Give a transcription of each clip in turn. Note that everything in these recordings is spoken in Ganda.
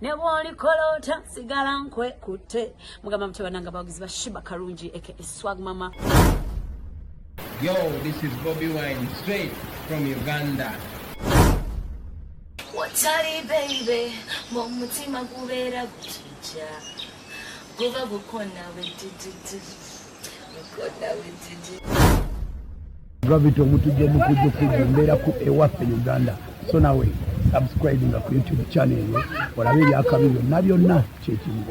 Nebwoli kolota sigala nkwe kutte mugamba mutabananga bagizi bashiba karungi aka swag mama. Yo, this is Bobby Wine straight from Uganda. Watari baby mumutima kubera gutija kuva gukona wetiti gukona wetiti Gravity omutuje mukuje kumbera ku ewaffe Uganda. So nawe subscribing ku YouTube channel yo olabe byakabiro nabyonna kyekimu.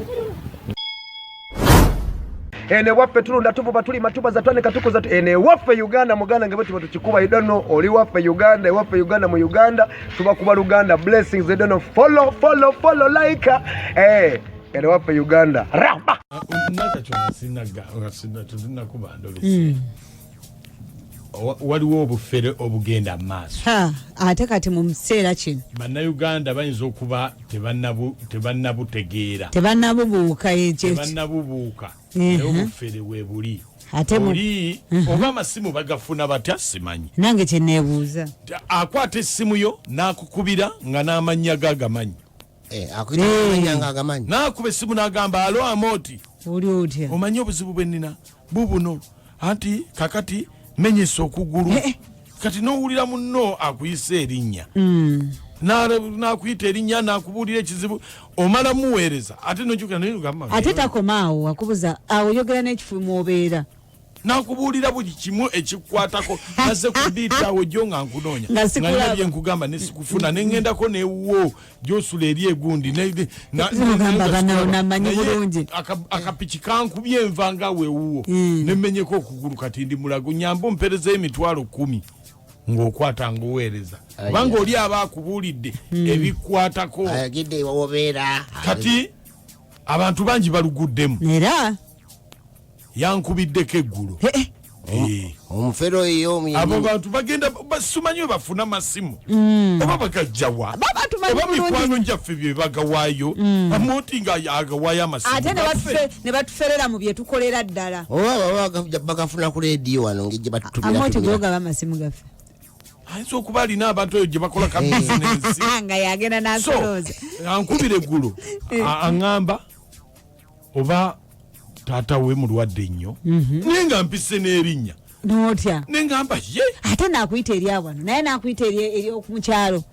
Ene waffe tulunda tuvuba tuli matuba za twane katuko za ene waffe Uganda muganda ngebe tuba tukikuba I don't know oli waffe Uganda waffe Uganda mu Uganda tuba kuba Uganda blessings I don't know follow like ene waffe Uganda ramba nakachona sinaga tudina kubando lisi waliwo obufere obugenda maaso ate kati mu mseera kino bannayuganda bayinza okuba tebannabutegeera tebannabubuuka obufere weebuli oli oba amasimu bagafuna batya simanyi nange kyeneebuuza akwata essimu yo n'akukubira nga n'amannya gagamanyi n'akuba essimu n'agamba alo Amooti oli otya omanyi obuzibu bwe nnina bubuno anti kakati menyesa okugulu kati n'owulira munno akuyisa erinnya n'akuyita erinnya n'akubuulira ekizibu omala muweereza ate nogamba ate takomaawo akubuza awo oyogera n'ekifumu obeera n'akubuulira buli kimu ekikukwatako naze kudiitawo jjo nga nkunoonya nga bye nkugamba nesikufuna neŋŋendako neewuwo gyosula eri egundi akapiki kankubye enva nga weewuwo nemmenyeko okugulu kati ndi mulago nyamba omperezeyo emitwalo 10 ng'okwata ng'oweereza kubanga oli aba akubuulidde ebikwatako kati abantu bangi baluguddemu era yankubiddeko eggulu omufero eyo abo bantu bagenda basumanyi we bafuna masimu oba bagajjawa oba mikwano njaffe bye bagawaayo Amooti nga agawaayo amasimu ate ne batuferera mu bye tukolera ddala oba bagafuna ku leediyo wano ngejje batutubira Amooti gogaba amasimu gaffe ayinza okuba alina abantu eyo gye bakola ka bizinensi nga yagenda n'asolooza ankubira eggulu aŋŋamba oba taata we mulwadde nnyo naye nga mpise n'erinnya n'otya naye ngamba ye ate naakuyita eri awano naye naakuyita eri okumukyalo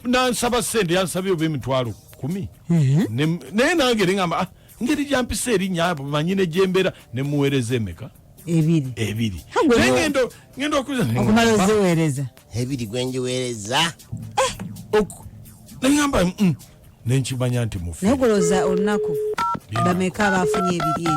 nansaba sente yansabye oba emitwalo 10 naye nange neŋamba ngeri gyampise erinnya manyine gyembeera nemuweereza emeka ebiri naye ngenda okumala oziweereza ebiri gwenjiweereza neŋamba nenkimanya nti mufe naye kulooza olunaku bameka abafunye ebiri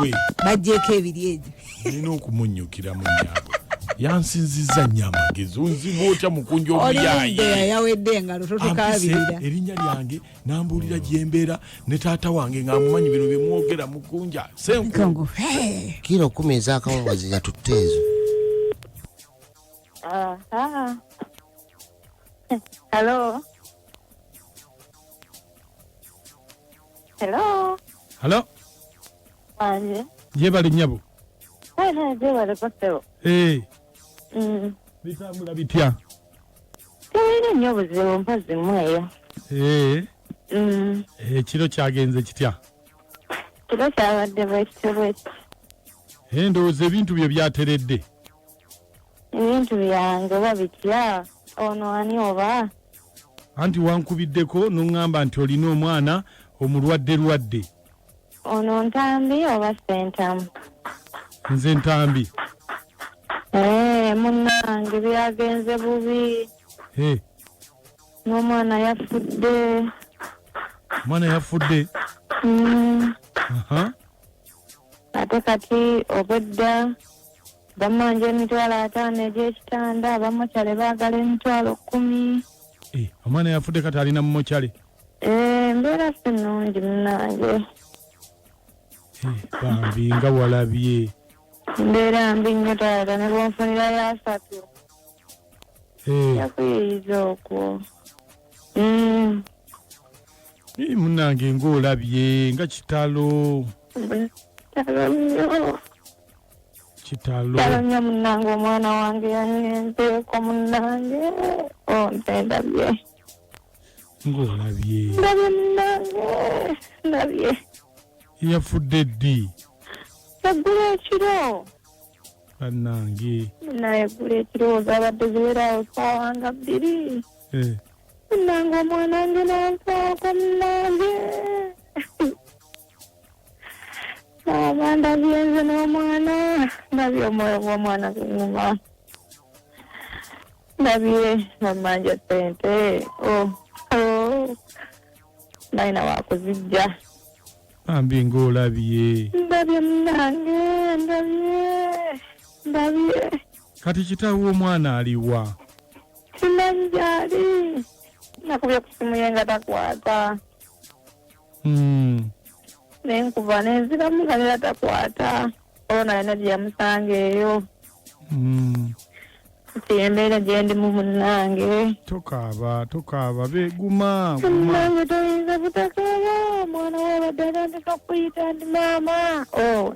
egyo bajjeeko ebiri egyo nina okumunnyukira mu nnyabo yansinziza nnyo amagezi onziba otya mukunja omuyaayi yawedde engalo totukabirira erinnya lyange nambuulira gyembeera ne taata wange ng'amumanyi bino bye mwogera mukunja senkungu kiro 10 ez'akawungazi yatutte ezo Hello. Hello. Hello. Anje. Jebali nyabo. Jebali koseo. Bitambula bitya. Tewine nnyo buzibu mpazi mweyo. Kiro kyagenze kitya. Kiro kyabadde bwekityo. Ndowooza ebintu bye byateredde. Ebintu byange oba bitya ono ani oba. Anti wankubiddeko n'oŋŋamba nti olina omwana omulwadde. Ono ntambi oba sentamu? Nze ntambi. Munnange byagenze bubi. N'omwana yafudde. Omwana yafudde? Ate kati obwedda bamanja emitwalo 5 egy'ekitanda abamokyale baagala emitwalo 10. Omwana yafudde kati alina mumokyale? Mbeera si nnungi munnange. Bambi nga walabye. Mbeera mbi nnyo taata ne bwonfunirayo 3. Yakuyiiza okwo. Munnange ng'olabye nga kitalo. Kitalo nnyo. kitalo Talanya munange omwana wange yanyenzeeko munange. Ntendabye. ng'olabye Ndabye munange. Ndabye. yafudde ddi Eggula ekiro. bannange Naye eggula ekiro zabadde ziwerawo ssaawa nga 2. Munange omwana wange nanfaako munange. Ndabye nze n'omwana. Ndabye omwoyo gw'omwana guŋŋuma. Ndabye bamanja ssente. Nalina wakuzijja. bambi ng'olabye Ndabye munange. Ndabye. kati kitaawo omwana aliwa Simanyi gy'ali. Nakubye ku simu ye nga takwata. Nenkuva nenziramu nga nera takwata. Olwo alina gye yamusanga eyo. Kati embeera gye ndimu munnange. tokaaba beguma Munnange toyinza butakaaba. Mwana wabadde atandika kuyita ndi maama.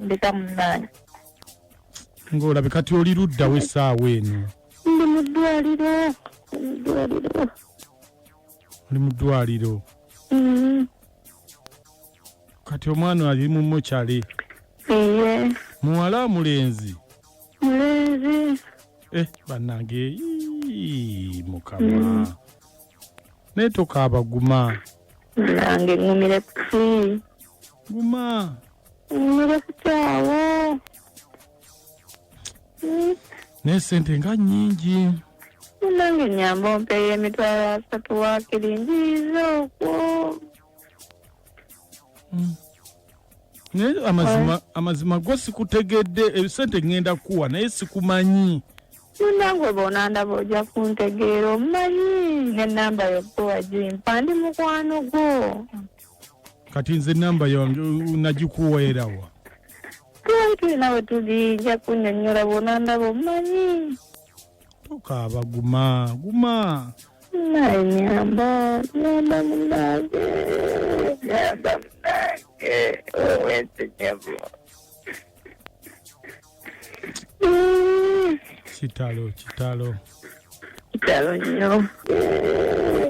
Ndeka munnange. ng'olabe kati oli luddawo essaawa eno Ndi mu ddwaliro. oli mu ddwaliro kati omwana ali mu mokyale Iye. muwala mulenzi Mulenzi. bannange mukama naye tokaaba guma Munnange ŋŋumire ku ki? guma Ŋŋumire ku kyawo. naye sente nga nnyingi Munnange nyamba ompeeyo emitwalo 3 waakiri njiiza okwo. naye amazima go sikutegedde ebisente ngenda kuwa naye sikumanyi Munnange oba onandaba ojja kuntegeera omumanyi n'ennamba yokko wagimpa ndi mukwano gwo. kati nze namba yange nagikuweerawa Twali tulina we tuli nja kunnyonnyola bw'onandaba omumanyi. tokaaba guma Naye nyamba munnange. Owensenyevu. kitalo Kitalo nnyo.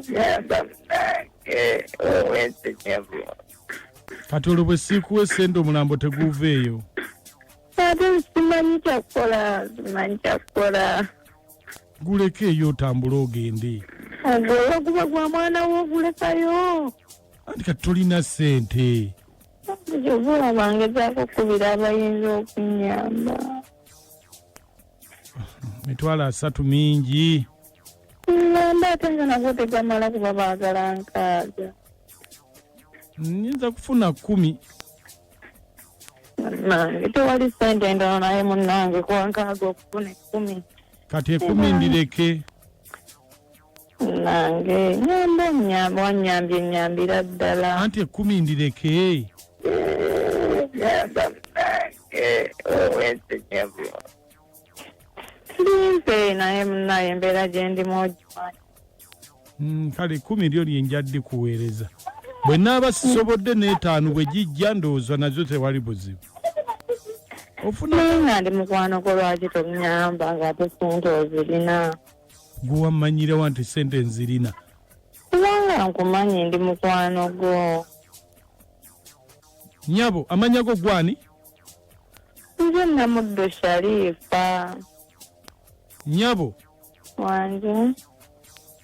Nyamba munnange. Owensenyevu. kati olwo bwe siikuwa sente omulambo teguveeyo Ate simanyi kyakukola. guleke eyo otambule ogende Ogwo guba gwa mwana wo ogulekayo. anti kati tolina sente Gy'ovula bangezaako okubira abayinza okunnyamba. mitwalo 3 mingi Ngamba ate nga nagwo tegamala kuba baagala nkaaga. nyinza kufuna 10 Munnange tewali ssente endala naye munnange kwankaaga okufuna 10. kati 10 ndireke Munnange nyamba onnyamba wannyambye ennyambira ddala. anti 10 ndireke Nyamba munnange owensenyevu. Limpe naye munnaye embeera gye ndimu ogimanyi. kale 10 lyo lyenjadde kuweereza bwe naaba sisobodde n'etaano bwe gijja ndowooza nazo tewali buzibu ofuna naye nga ndi mukwano gwo lwaki tonnyamba ng'ate ssente ozirina. gwe wammanyirewo nti sente nzirina Kubanga nkumanyi ndi mukwano gwo. nyabo amanya go gwani Nze Namuddo Sharifa. nyabo Wange.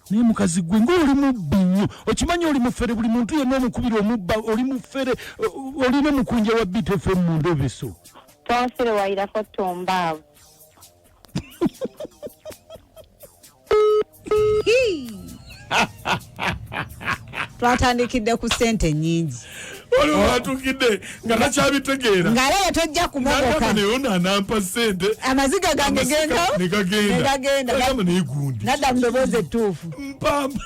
naye mukazi gwe ng'oli mubbi nnyo okimanyi oli mufere buli muntu yenna omukubira omubba oli mufere olina mukunja wa BTFM Mundobeso Twasire wayirako tombaavu. Twatandikidde ku ssente nnyingi oli watukidde nga takyabitegeera ng'alaba tojja kumogoka naye onanampa sente amaziga gange negagenda negundi nadda mu ddoboozi ettuufu mpamba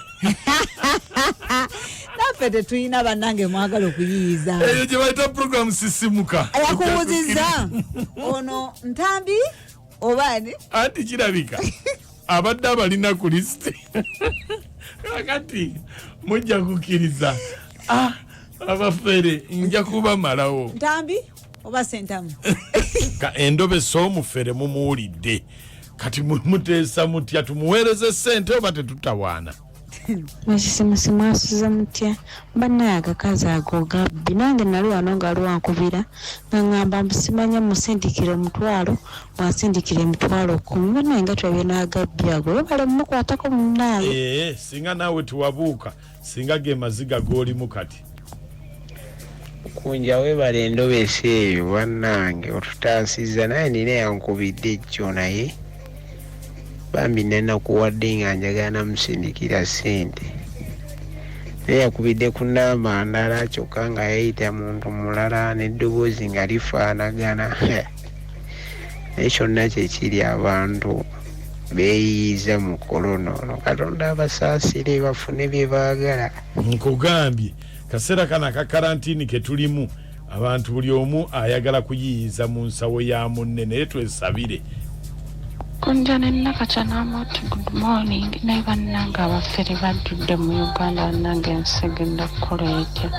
naffe tetulina bannange mwagala okuyiyiza eyo gye bayita programu sisimuka yakubuuzizza ono ntambi obaani anti kirabika abadde abalina ku lisiti kakati mujja kukkiriza abafere nja kubamalawo ntambi oba sentamu ka Endobeso Omuferre mumuwulidde kati muteesa mutya tumuweereze ssente oba tetutawaana Mwesimusimu asuza mutya bannaye agakazi ago gabbi nange nali wano nga lwankubira nga ngamba mbusimanya musindikire omutwalo bwasindikira emitwalo 10 bannaye nga twabye n'agabbi ago webale mumukwatako munnaye singa naawe tiwabuuka singa ge maziga g'olimu kati kunja webale Endobeso eyo bannange otutaasiza naye nina yankubidde ejjo naye bambi nenakuwadde nga njagala namusindikira ssente naye yakubidde ku nnamba ndala kyokka nga yayita muntu mulala n'eddoboozi nga lifaanagana naye kyonna kyekiri abantu beeyiyiza mu korona ono Katonda abasaasire bafune bye baagala nkugambye kaseera kana ka karantini ke tulimu abantu buli omu ayagala kuyiyiza mu nsawo ya munne naye twesabire Kunja nenakaca namoti good morning naye bannange abafere badudde mu Uganda bannange ensegenda kukola etya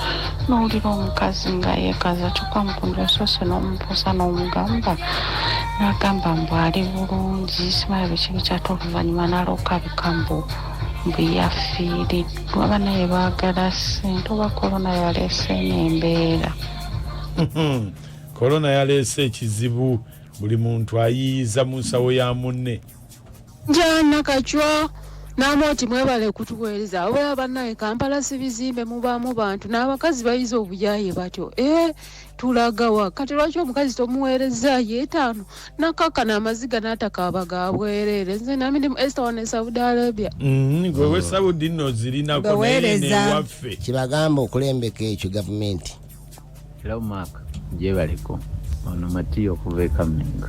n'owulira omukazi nga yeekaza kyokka Mundobeso n'omubuuza n'omugamba n'agamba mbu ali bulungi simanyi biki bikyata oluvannyuma n'alokabika mbu yafiiriddwa bannaye baagala ssente oba korona yaleese n'embeera korona yaleese ekizibu buli muntu ayiyiza mu nsawo ya munne njana kacwa namoti mwebale kutuweereza oba bannaye Kampala si bizimbe mubaamu bantu n'abakazi bayiza obuyaye batyo tulagawa kati lwaki omukazi tomuweereza yeetaano nakakana amaziga n'atakaaba ga bwereere nze nami ndi Esther wane Saudi Arabia gwewe Saudi nno zirinako newaffe kibagamba okulembeka ekyo gavumenti Hello Mark gyebaleko ono Matiyo okuva e Kamengo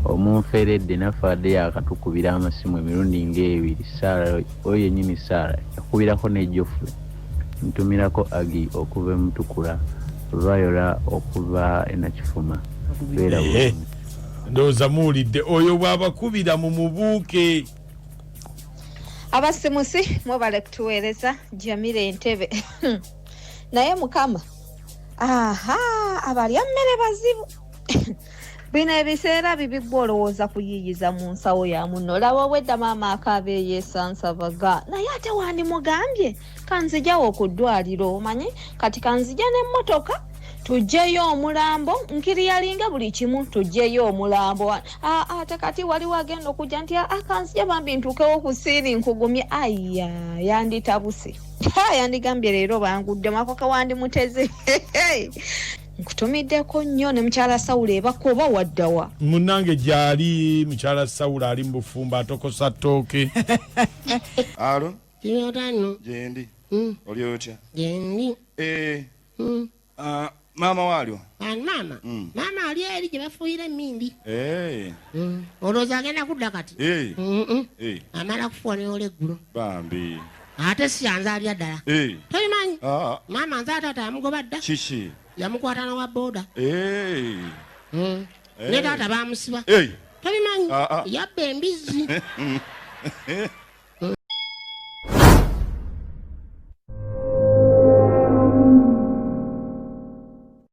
Omuferre nafaadde yakatukubira amasimu emirundi ng'ebiri Saara oyo yennyini Saara yakubirako ne Jofre ntumirako Agi okuva Mutukula Viola okuva Enakifuma ndowooza muwulidde oyo bw'abakubira mu mubuuke abasimusi mwebale kutuweereza Jamire Entebe naye mukama abalya mmere bazibu bino ebiseera bibi olowooza kuyiyiza mu nsawo ya munno laba wedda maama akaaba eyeesansabaga naye ate wandimugambye kanzijawo ku ddwaliro omanyi kati kanzija n'emmotoka tujjeyo omulambo nkiri yalinga buli kimu tujjeyo omulambo ate kati waliwo agenda okujja nti kanzija bambi ntuukewo ku siiri nkugumye aya yanditabuse yandigambye leero bangudde makoka wandimuteze nkutumiddeko nnyo ne mukyala Sawula ebakoba waddawa munnange gyali mukyala Sawula ali mu bufumba atokosa ttooke alo Yotano jendi oli otya jendi mama waliwo mama mama ali eri gye bafuuyira emmindi olowooza agenda kudda kati amala kufuwa neyola eggulo bambi ate si yanze alya ddala tobimanyi maama nze ataata yamugoba dda kiki yamukwata n'owa booda ne taata bamusiba tobimanyi yabba embizzi